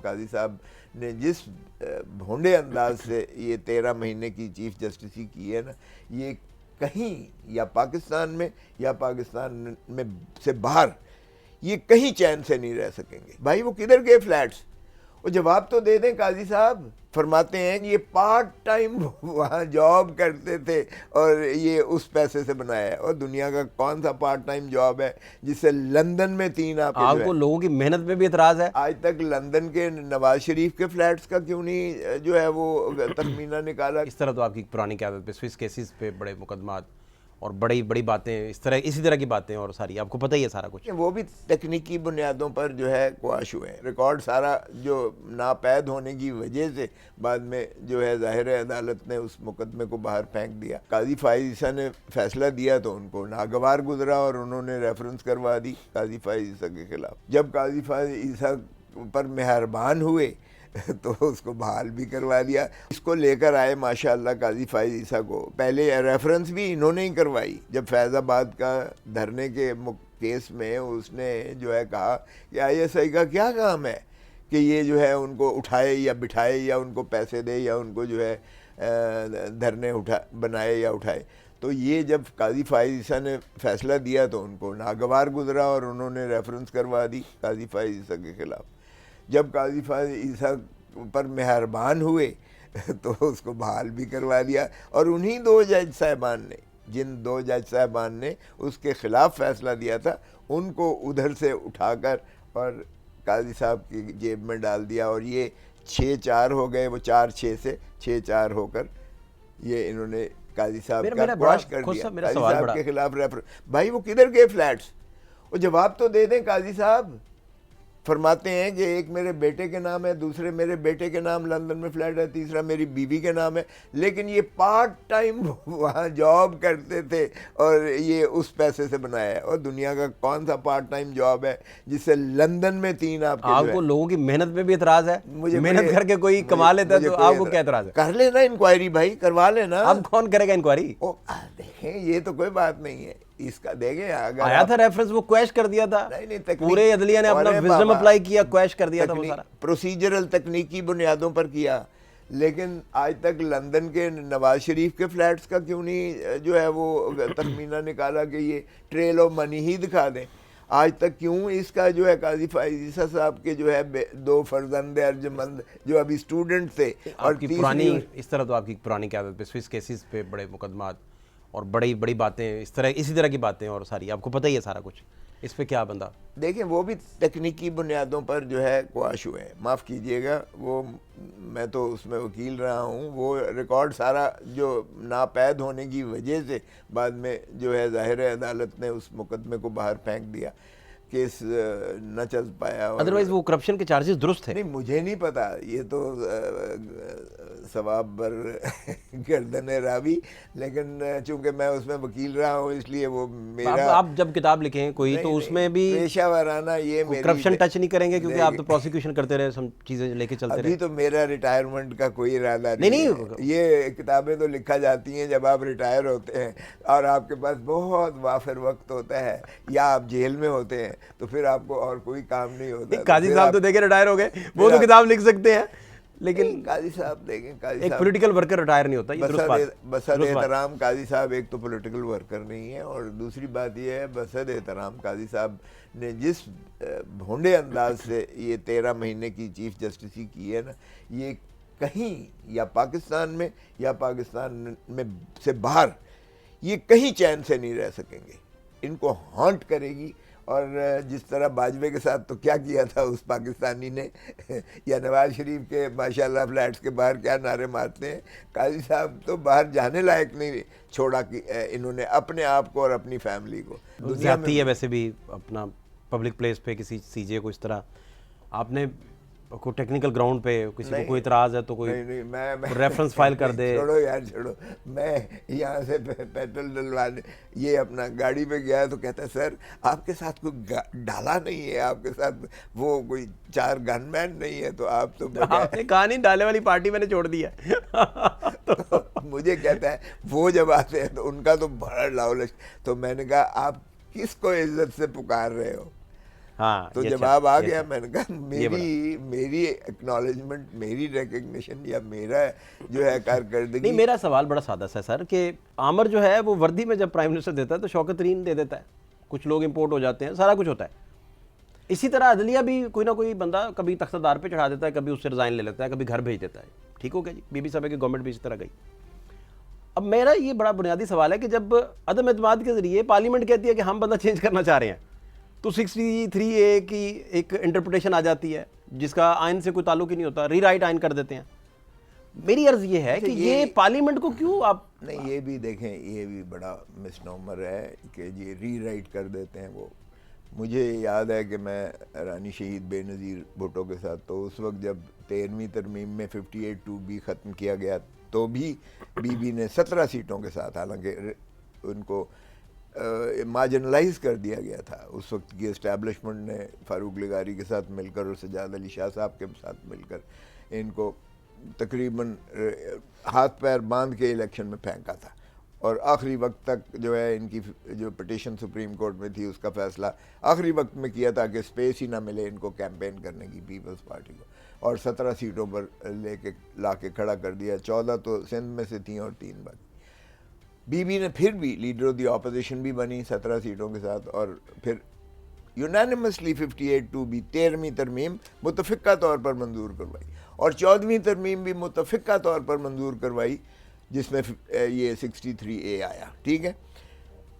काजी साहब ने जिस भोंडे अंदाज से ये 13 महीने की चीफ जस्टिस की है ना, ये कहीं या पाकिस्तान में या पाकिस्तान में से बाहर ये कहीं चैन से नहीं रह सकेंगे। भाई वो किधर गए फ्लैट्स? वो जवाब तो दे दें। काजी साहब फरमाते हैं कि ये पार्ट टाइम वहाँ जॉब करते थे और ये उस पैसे से बनाया है। और दुनिया का कौन सा पार्ट टाइम जॉब है जिससे लंदन में 3 आपको लोगों की मेहनत पे भी एतराज़ है? आज तक लंदन के नवाज शरीफ के फ्लैट्स का क्यों नहीं जो है वो तखमीना निकाला? इस तरह तो आपकी पुरानी क़यादत पे स्विस केसेस पे बड़े मुकदमात और बड़ी बड़ी बातें, इसी तरह की बातें और सारी आपको पता ही है सारा कुछ। वो भी तकनीकी बुनियादों पर जो है क्वाश हुए हैं। रिकॉर्ड सारा जो नापैद होने की वजह से बाद में जो है ज़ाहिर है अदालत ने उस मुकदमे को बाहर फेंक दिया। काजी फाइज ईसा ने फैसला दिया तो उनको नागवार गुजरा और उन्होंने रेफरेंस करवा दी काजी फाइज ईसा के खिलाफ। जब काजी फाइज ईसा पर मेहरबान हुए तो उसको बहाल भी करवा दिया। इसको लेकर आए माशाअल्लाह काजी फाइज ईसा को, पहले रेफरेंस भी इन्होंने ही करवाई। जब फैज़ाबाद का धरने के केस में उसने जो है कहा कि ISI का क्या काम है कि ये जो है उनको उठाए या बिठाए या उनको पैसे दे या उनको जो है धरने बनाए या उठाए। तो ये जब काजी फाइज ईसा ने फैसला दिया तो उनको नागवार गुजरा और उन्होंने रेफरेंस करवा दी काजी फाइज ईसा के खिलाफ। जब काजी फाइज ईसा पर मेहरबान हुए तो उसको बहाल भी करवा दिया। और उन्हीं 2 जज साहबान ने, जिन 2 जज साहबान ने उसके ख़िलाफ़ फ़ैसला दिया था, उनको उधर से उठाकर और काजी साहब की जेब में डाल दिया। और ये 6-4 हो गए, वो 4-6 से 6-4 होकर ये इन्होंने काजी साहब का क्वाश कर दिया। काजी साहब के खिलाफ रेफर। भाई वो किधर गए फ्लैट्स? वो जवाब तो दे दें। काजी साहब फरमाते हैं कि एक मेरे बेटे के नाम है, दूसरे मेरे बेटे के नाम लंदन में फ्लैट है, तीसरा मेरी बीवी के नाम है, लेकिन ये पार्ट टाइम वहाँ जॉब करते थे और ये उस पैसे से बनाया है। और दुनिया का कौन सा पार्ट टाइम जॉब है जिससे लंदन में 3 आपको लोगों की मेहनत पे भी एतराज़ है? मुझे मेहनत करके कोई कमा लेता है तो आपको क्या एतराज़ है? कर लेना इंक्वायरी भाई, करवा लेना। अब कौन करेगा इंक्वायरी? देखें ये तो कोई बात नहीं है, इसका देंगे। अगर आया था रेफरेंस, वो क्वैश कर दिया था। नहीं, पूरे अदलिया ने अपना विजडम अप्लाई किया, क्वैश कर दिया था वो सारा। प्रोसीजरल तकनीकी बुनियादों पर किया। लेकिन आज तक लंदन के नवाज शरीफ के फ्लैट्स का क्यों नहीं जो है वो तखमीना निकाला कि ये ट्रेल ऑफ मनी ही दिखा दें? आज तक क्यों इसका जो है काजी फाइज ईसा साहब के जो है 2 फर्जंद अर्जमंद जो अभी स्टूडेंट थे और पुरानी, इस तरह तो आपकी पुरानी क़यादत पे स्विस केसेस पे बड़े मुकदमात और बड़ी बड़ी बातें, इसी तरह की बातें और सारी आपको पता ही है सारा कुछ। इस पे क्या बंदा? देखें वो भी तकनीकी बुनियादों पर जो है क्वाश हुए हैं। माफ़ कीजिएगा, वो मैं तो उसमें वकील रहा हूँ। वो रिकॉर्ड सारा जो नापैद होने की वजह से बाद में जो है ज़ाहिर है अदालत ने उस मुकदमे को बाहर फेंक दिया। केस न चल पाया। अदरवाइज वो करप्शन के चार्जेस दुरुस्त थे? नहीं, मुझे नहीं पता, ये तो सवाब बर गर्दन रावी। लेकिन चूंकि मैं उसमें वकील रहा हूँ इसलिए वो मेरा। आप जब किताब लिखें कोई तो उसमें भी पेशावराना ये करप्शन टच नहीं करेंगे, क्योंकि आप तो प्रोसिक्यूशन करते रहे, सब चीज़ें लेके चलते रहे। अभी तो मेरा रिटायरमेंट का कोई इरादा नहीं है। ये किताबें तो लिखा जाती हैं जब आप रिटायर होते हैं और आपके पास बहुत वाफिर वक्त होता है या आप जेल में होते हैं, तो फिर आपको और कोई काम नहीं होता। काजी साहब तो देखे रिटायर हो गए, वो तो किताब लिख सकते हैं, लेकिन काजी साहब देखें, काजी एक पॉलिटिकल वर्कर रिटायर नहीं होता। बसद एहतराम काजी साहब एक तो पॉलिटिकल वर्कर नहीं है, और दूसरी बात यह है बसद एहतराम काजी साहब ने जिस भोंडे अंदाज से ये 13 महीने की चीफ जस्टिस की है ना, ये कहीं या पाकिस्तान में या पाकिस्तान में से बाहर ये कहीं चैन से नहीं रह सकेंगे। इनको हॉन्ट करेगी। और जिस तरह बाजवे के साथ तो क्या किया था उस पाकिस्तानी ने या नवाज शरीफ के माशाल्लाह फ्लैट्स के बाहर क्या नारे मारते हैं। काजी साहब तो बाहर जाने लायक नहीं छोड़ा कि इन्होंने अपने आप को और अपनी फैमिली को। दुनिया में है वैसे भी अपना पब्लिक प्लेस पे किसी सीजे को इस तरह आपने कोई टेक्निकल ग्राउंड पे किसी को कोई इतराज़ है तो कोई मैं रेफरेंस फाइल कर दे। छोड़ो यार छोड़ो, मैं यहाँ से पेट्रोल डलवाने ये अपना गाड़ी पे गया तो कहता है सर आपके साथ कोई डाला नहीं है, आपके साथ वो कोई 4 गनमैन नहीं है, तो आप तो आपने कहा नहीं डाले वाली पार्टी मैंने छोड़ दी है। तो मुझे कहता है वो जब आते हैं तो उनका तो बड़ा लाउलच। तो मैंने कहा आप किसको इज्जत से पुकार रहे हो? हाँ, तो ये जवाब आ ये गया। अच्छा। मैंने कहा मेरी एक्नॉलेजमेंट, मेरी रिकग्निशन या मेरा जो है नहीं, कारकर्दगी। मेरा सवाल बड़ा सादा सा है सर कि आमर जो है वो वर्दी में जब प्राइम मिनिस्टर देता है तो शौकत तरीन दे देता है, कुछ लोग इंपोर्ट हो जाते हैं, सारा कुछ होता है। इसी तरह अदलिया भी कोई ना कोई बंदा कभी तख्तादार पे चढ़ा देता है, कभी उससे रिजाइन ले लेता है, कभी घर भेज देता है। ठीक हो गया जी, बीबी साहब की गवर्नमेंट भी इसी तरह गई। अब मेरा ये बड़ा बुनियादी सवाल है कि जब अदम एतमाद के जरिए पार्लियामेंट कहती है कि हम बंदा चेंज करना चाह रहे हैं, तो 63A की एक इंटरप्रिटेशन आ जाती है जिसका आइन से कोई ताल्लुक ही नहीं होता, रीराइट आइन कर देते हैं। मेरी अर्ज ये है कि ये पार्लियामेंट को क्यों आप नहीं, ये भी देखें, ये भी बड़ा मिसनोमर है कि ये रीराइट कर देते हैं। वो मुझे याद है कि मैं रानी शहीद बेनज़ीर भुट्टो के साथ, तो उस वक्त जब 13वीं तरमीम में 58(2)B ख़त्म किया गया तो भी बीबी ने 17 सीटों के साथ, हालांकि उनको मार्जिनलाइज कर दिया गया था उस वक्त की इस्टेब्लिशमेंट ने, फारूक लिगारी के साथ मिलकर और सजाद अली शाह साहब के साथ मिलकर इनको तकरीबन हाथ पैर बांध के इलेक्शन में फेंका था। और आखिरी वक्त तक जो है इनकी जो पिटीशन सुप्रीम कोर्ट में थी उसका फैसला आखिरी वक्त में किया था कि स्पेस ही ना मिले इनको कैंपेन करने की पीपल्स पार्टी को, और 17 सीटों पर लेके ला के खड़ा कर दिया। 14 तो सिंध में से थी और 3 बाकी। बीबी ने फिर भी लीडर ऑफ द ऑपोजिशन भी बनी 17 सीटों के साथ, और फिर यूनानिमसली 58(2)B 13वीं तरमीम मुतफ़िक़ा तौर पर मंजूर करवाई, और 14वीं तरमीम भी मुतफ़िक़ा तौर पर मंजूर करवाई जिसमें ये 63A आया। ठीक है,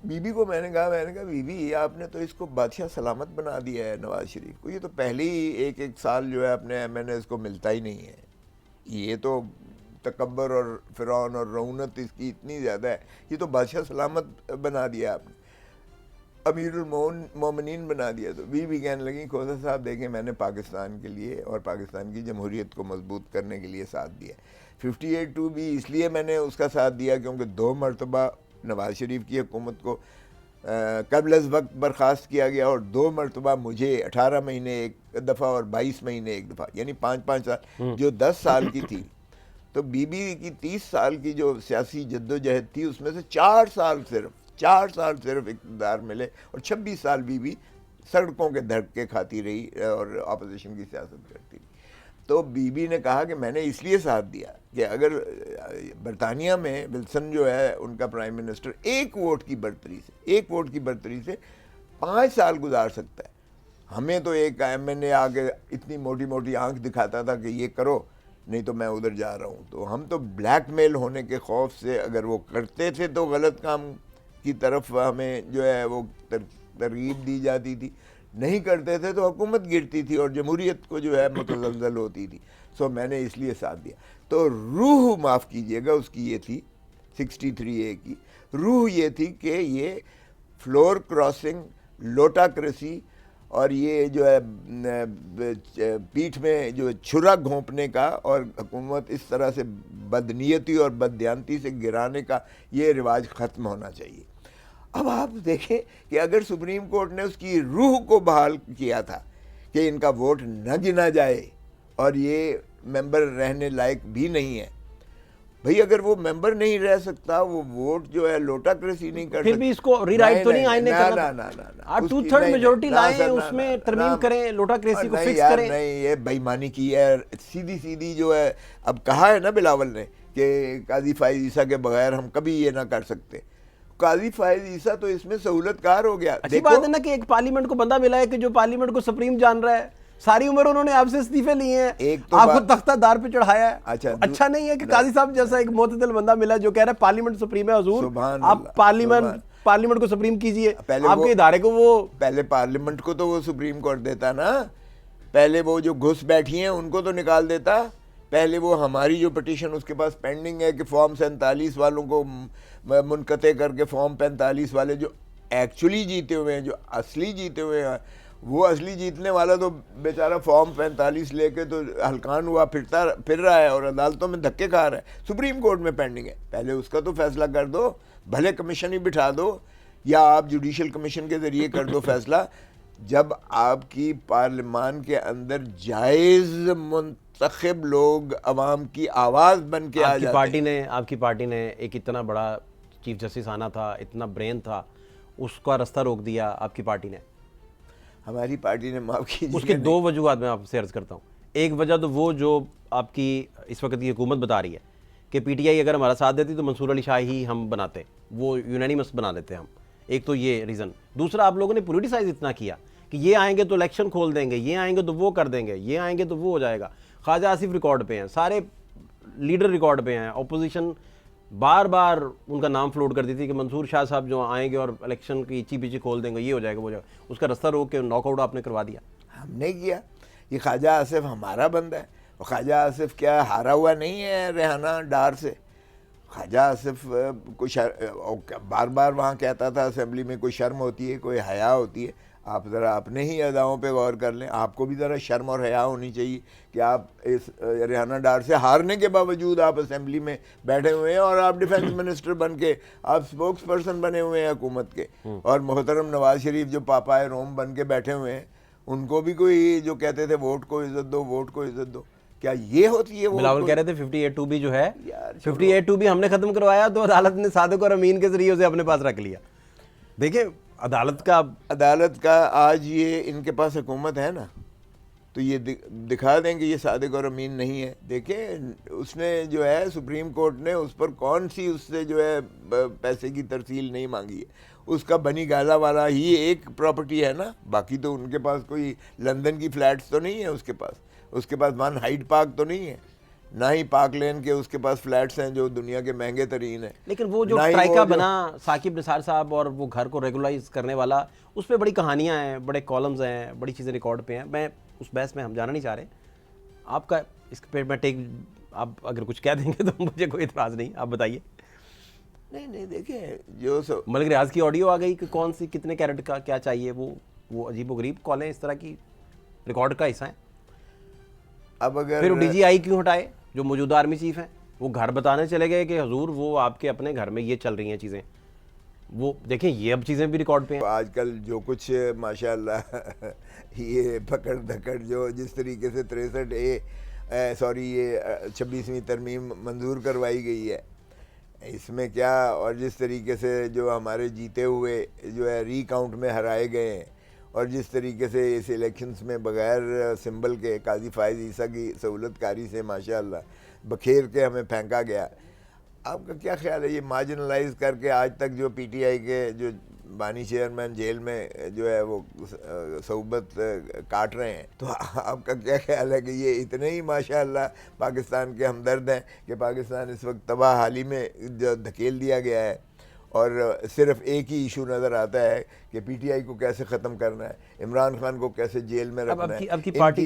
बीबी को मैंने कहा बीबी आपने तो इसको बादशाह सलामत बना दिया है नवाज शरीफ को, ये तो पहले ही एक साल जो है अपने MNAs को मिलता ही नहीं है, ये तो तकब्बर और फ़िरौन और रऊनत इसकी इतनी ज़्यादा है, ये तो बादशाह सलामत बना दिया आपने, अमीरुल मोमिनीन बना दिया। तो बीबी कहने लगी खोसा साहब देखें, मैंने पाकिस्तान के लिए और पाकिस्तान की जमहूरियत को मजबूत करने के लिए साथ दिया। 58(2)B इसलिए मैंने उसका साथ दिया क्योंकि 2 मरतबा नवाज शरीफ की हुकूमत को कबल अज़ वक्त बर्खास्त किया गया, और 2 मरतबा मुझे 18 महीने एक दफ़ा और 22 महीने एक दफ़ा, यानी 5-5 साल, जो 10 साल की थी। तो बीबी की 30 साल की जो सियासी जद्दोजहद थी उसमें से 4 साल सिर्फ इक़्तिदार मिले, और 26 साल बीबी सड़कों के धड़के खाती रही और अपोजिशन की सियासत करती रही। तो बीबी ने कहा कि मैंने इसलिए साथ दिया कि अगर बरतानिया में विल्सन जो है उनका प्राइम मिनिस्टर एक वोट की बर्तरी से 5 साल गुजार सकता है, हमें तो एक MNA आके इतनी मोटी मोटी आंख दिखाता था कि ये करो नहीं तो मैं उधर जा रहा हूँ, तो हम तो ब्लैकमेल होने के खौफ से अगर वो करते थे तो गलत काम की तरफ हमें जो है वो तरगीब दी जाती थी, नहीं करते थे तो हुकूमत गिरती थी और जमहूरियत को जो है मुतज़लज़ल होती थी। सो मैंने इसलिए साथ दिया। तो रूह माफ़ कीजिएगा उसकी ये थी 63A की रूह ये थी कि ये फ्लोर क्रॉसिंग, लोटाक्रेसी और ये जो है पीठ में जो छुरा घोंपने का और हुकूमत इस तरह से बदनीयती और बददियानती से गिराने का ये रिवाज ख़त्म होना चाहिए। अब आप देखें कि अगर सुप्रीम कोर्ट ने उसकी रूह को बहाल किया था कि इनका वोट न गिना जाए और ये मेंबर रहने लायक भी नहीं है, भाई अगर वो मेंबर नहीं रह सकता, वो वोट जो है लोटाक्रेसी नहीं कर फिर भी इसको रीराइट तो नहीं आइन ने करना, ना 2/3 मेजोरिटी लाएं, उसमें तरमीम करें, लोटाक्रेसी को फिक्स करें। नहीं, ये बेईमानी की है सीधी जो है। अब कहा है ना बिलावल ने कि काजी फाइज ईसा के बगैर हम कभी ये ना कर सकते। काजी फाइज ईसा तो इसमें सहूलतकार हो गया। अच्छी बात है ना कि एक पार्लियामेंट को बंदा मिला है कि जो पार्लियामेंट को सुप्रीम जान रहा है, सारी उम्र उन्होंने आपसे इस्तीफे लिए हैं, एक तो आपको तख्तादार पे चढ़ाया है। अच्छा नहीं है कि काजी साहब जैसा एक मोतदिल बंदा मिला जो कह रहा है पार्लियामेंट सुप्रीम है हुजूर, आप पार्लियामेंट को सुप्रीम कीजिए, आपके इदारे को वो पहले पार्लियामेंट को तो वो सुप्रीम कोर्ट देता ना, पहले वो जो घुस बैठी हैं उनको तो निकाल देता, पहले वो हमारी जो पिटीशन उसके पास पेंडिंग है कि फॉर्म 47 वालों को मुनक़ते करके फॉर्म 45 वाले जो एक्चुअली जीते हुए हैं, जो असली जीते हुए हैं, वो असली जीतने वाला तो बेचारा फॉर्म 45 लेके तो हलकान हुआ फिर रहा है और अदालतों में धक्के खा रहा है, सुप्रीम कोर्ट में पेंडिंग है। पहले उसका तो फैसला कर दो, भले कमीशन ही बिठा दो या आप जुडिशल कमीशन के ज़रिए कर दो फैसला। जब आपकी पार्लियामान के अंदर जायज़ मुंतखब लोग अवाम की आवाज़ बन के आ जाते हैं। आपकी पार्टी ने एक इतना बड़ा चीफ जस्टिस आना था, इतना ब्रेन था, उसका रास्ता रोक दिया आपकी पार्टी ने। हमारी पार्टी ने माफ़ कीजिए। उसके दो वजूहत मैं आपसे अर्ज करता हूँ। एक वजह तो वो जो आपकी इस वक्त की हुकूमत बता रही है कि पीटीआई अगर हमारा साथ देती तो मंसूर अली शाह ही हम बनाते, वो यूनानिमस बना देते हम। एक तो ये रीज़न। दूसरा, आप लोगों ने पोलिटिसाइज इतना किया कि ये आएंगे तो इलेक्शन खोल देंगे, ये आएंगे तो वो कर देंगे, ये आएंगे तो वो हो जाएगा। ख्वाजा आसिफ रिकॉर्ड पे हैं, सारे लीडर रिकॉर्ड पे हैं, अपोजिशन बार बार उनका नाम फ्लोट करती थी कि मंसूर शाह साहब जो आएंगे और इलेक्शन की इची पीछी खोल देंगे, ये हो जाएगा वो हो जाएगा। उसका रास्ता रोक के नॉकआउट आपने करवा दिया। हमने किया। ये ख्वाजा आसिफ हमारा बंदा है। और ख्वाजा आसिफ क्या हारा हुआ नहीं है रेहाना डार से। ख्वाजा आसिफ कुछ बार बार वहाँ कहता था असेंबली में, कोई शर्म होती है, कोई हया होती है। आप ज़रा अपने ही अदाओं पे गौर कर लें। आपको भी ज़रा शर्म और हया होनी चाहिए कि आप इस रेहाना डार से हारने के बावजूद आप असेंबली में बैठे हुए हैं और आप डिफेंस मिनिस्टर बन के आप स्पोक्स पर्सन बने हुए हैं हुकूमत के। और मोहतरम नवाज शरीफ जो पापा रोम बन के बैठे हुए हैं, उनको भी कोई जो कहते थे वोट को इज़्ज़त दो, वोट को इज़्ज़त दो, क्या ये होती है? बिलावल कह रहे थे 58(2) भी जो है, 58(2) भी हमने खत्म करवाया तो अदालत ने सादिक और अमीन के जरिए उसे अपने पास रख लिया। देखिए अदालत का आज ये इनके पास हुकूमत है ना, तो ये दिखा दें कि ये सादिक और अमीन नहीं है। देखें उसने जो है सुप्रीम कोर्ट ने उस पर कौन सी उससे जो है पैसे की तरसील नहीं मांगी है। उसका बनी गाला वाला ही एक प्रॉपर्टी है ना, बाकी तो उनके पास कोई लंदन की फ्लैट्स तो नहीं है उसके पास वन हाइड पार्क तो नहीं है, ना ही पार्क लेन के उसके पास फ्लैट्स हैं जो दुनिया के महंगे तरीन है। लेकिन वो जो ट्राइका बना साकिब निसार साहब और वो घर को रेगुलाइज करने वाला, उस पर बड़ी कहानियां हैं, बड़े कॉलम्स हैं, बड़ी चीज़ें रिकॉर्ड पे हैं। मैं उस बहस में हम जाना नहीं चाह रहे। आपका इस पे मैं आप अगर कुछ कह देंगे तो मुझे कोई इतराज़ नहीं, आप बताइए। नहीं देखिए जो मलिक रियाज की ऑडियो आ गई कि कौन सी कितने कैरेट का क्या चाहिए, वो अजीबोगरीब कॉलें इस तरह की रिकॉर्ड का हिस्सा है। अब अगर फिर DGI क्यों हटाए जो मौजूदा आर्मी चीफ हैं? वो घर बताने चले गए कि हजूर वो आपके अपने घर में ये चल रही हैं चीज़ें। वो देखें ये अब चीज़ें भी रिकॉर्ड पे हैं। आजकल जो कुछ माशाल्लाह ये पकड़ धकड़ जो जिस तरीके से 63A ये 26वीं तरमीम मंजूर करवाई गई है, इसमें क्या, और जिस तरीके से जो हमारे जीते हुए जो है रीकाउंट में हराए गए हैं, और जिस तरीके से इस इलेक्शंस में बग़ैर सिंबल के काजी फायज़ ईसा की सहूलतकारी से माशाल्लाह बखेर के हमें फेंका गया। आपका क्या ख्याल है ये मार्जिनलाइज करके आज तक जो PTI के जो बानी चेयरमैन जेल में जो है वो सहुबत काट रहे हैं, तो आपका क्या ख्याल है कि ये इतने ही माशाल्लाह पाकिस्तान के हमदर्द हैं कि पाकिस्तान इस वक्त तबाह हाली में जो धकेल दिया गया है और सिर्फ एक ही इशू नज़र आता है कि PTI को कैसे ख़त्म करना है, इमरान खान को कैसे जेल में रखना है, अब की पार्टी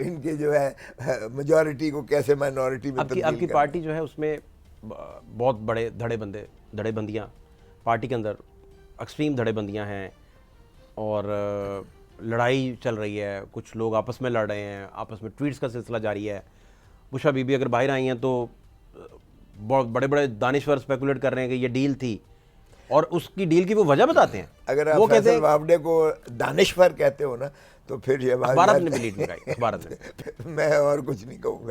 इनके जो है मेजॉरिटी को कैसे माइनॉरिटी में तब्दील करना है। आपकी पार्टी जो है उसमें बहुत बड़े धड़ेबंदियाँ पार्टी के अंदर एक्सट्रीम धड़ेबंदियाँ हैं और लड़ाई चल रही है, कुछ लोग आपस में लड़ रहे हैं, आपस में ट्वीट्स का सिलसिला जारी है। बुशा बीबी अगर बाहर आई हैं तो बहुत बड़े बड़े दानिश्वर स्पेकुलेट कर रहे हैं कि ये डील थी और उसकी डील की वो वजह बताते हैं। अगर आप फैसल वावडे को दानिश्वर कहते हो ना तो फिर ये बात अखबार ने भी लीड लगाई, अखबार ने। मैं और कुछ नहीं कहूँगा।